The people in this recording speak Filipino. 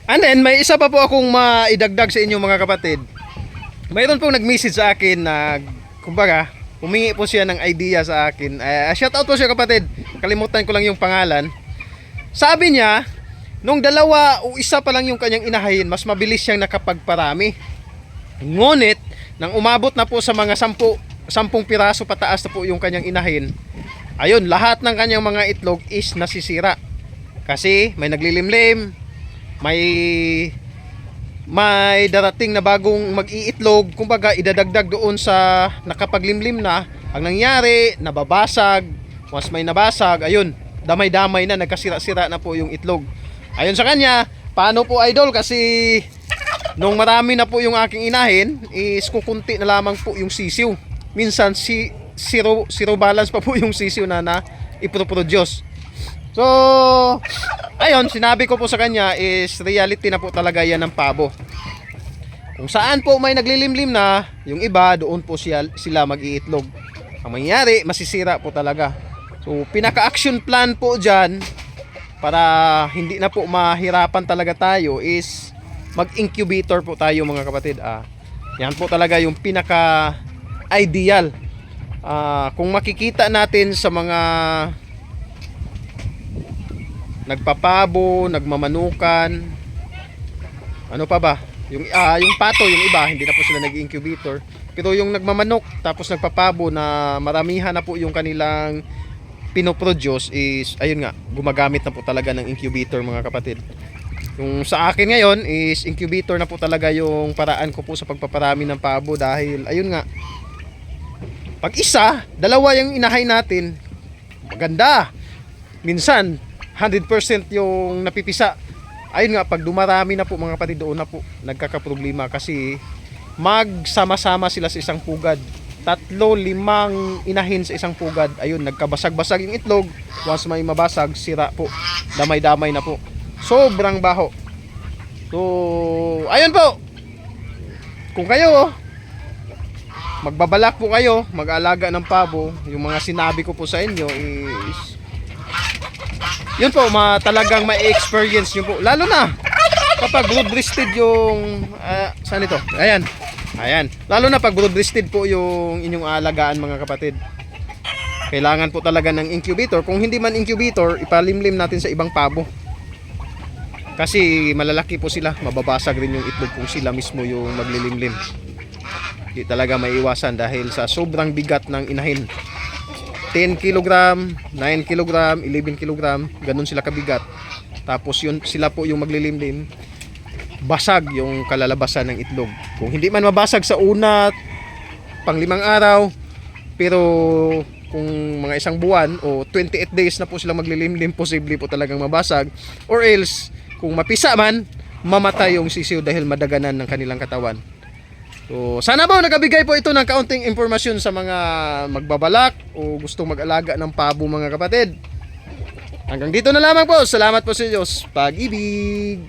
And then may isa pa po akong maidagdag sa inyo mga kapatid. Mayroon pong nag-message sa akin na kumbaga humingi po siya ng idea sa akin. Shout out po siya kapatid. Kalimutan ko lang yung pangalan. Sabi niya, nung dalawa o isa pa lang yung kanyang inahin, mas mabilis siyang nakapagparami. Ngunit, nang umabot na po sa mga 10 piraso pataas na po yung kanyang inahin, ayun, lahat ng kanyang mga itlog is nasisira. Kasi may naglilimlim, may darating na bagong mag-iitlog, kumbaga idadagdag doon sa nakapaglimlim na. Ang nangyari, nababasag. Once may nabasag, ayun, damay-damay na, nagkasira-sira na po yung itlog. Ayun sa kanya, paano po idol? Kasi nung marami na po yung aking inahin, is kukunti na lamang po yung sisiw. Minsan zero balance pa po yung sisiw na iproproduce. So, ayun, sinabi ko po sa kanya is reality na po talaga yan ng pabo. Kung saan po may naglilimlim na, yung iba, doon po sila mag-iitlog. Ang mangyayari, masisira po talaga. So, pinaka-action plan po dyan, para hindi na po mahirapan talaga tayo, is mag-incubator po tayo mga kapatid. Yan po talaga yung pinaka-ideal. Kung makikita natin sa mga nagpapabo, nagmamanukan, ano pa ba? Yung pato, yung iba, hindi na po sila nag-incubator. Pero yung nagmamanok, tapos nagpapabo na maramihan na po yung kanilang pinoproduce is, ayun nga, gumagamit na po talaga ng incubator mga kapatid. Yung sa akin ngayon is incubator na po talaga yung paraan ko po sa pagpaparami ng pabo dahil, ayun nga, pag isa, dalawa yung inahay natin, maganda. Minsan, 100% yung napipisa. Ayun nga, pag dumarami na po mga kapatid, doon na po nagkakaproblema kasi magsama-sama sila sa isang pugad. 3, 5 inahin sa isang pugad. Ayun, nagkabasag-basag yung itlog. Once may mabasag, sira po. Damay-damay na po. Sobrang baho. So, ayun po. Kung kayo magbabalak po kayo mag-alaga ng pabo, yung mga sinabi ko po sa inyo is yun po, talagang may experience nyo po. Lalo na kapag brood-breasted yung saan ito? Ayan. Lalo na pag brood-breasted po yung inyong alagaan mga kapatid. Kailangan po talaga ng incubator. Kung hindi man incubator, ipalimlim natin sa ibang pabo. Kasi malalaki po sila, mababasag rin yung itlog kung sila mismo yung maglilimlim. Hindi talaga may iwasan dahil sa sobrang bigat ng inahin. 10 kg, 9 kg, 11 kg, ganun sila kabigat. Tapos yun, sila po yung maglilimlim. Basag yung kalalabasan ng itlog. Kung hindi man mabasag sa una, pang 5 araw, pero kung mga 1 buwan o 28 days na po sila maglilimlim, posible po talagang mabasag. Or else, kung mapisa man, mamatay yung sisiw dahil madaganan ng kanilang katawan. So, sana po nakabigay po ito ng kaunting impormasyon sa mga magbabalak o gustong mag-alaga ng pabo mga kapatid. Hanggang dito na lamang po. Salamat po sa Diyos. Pag-ibig!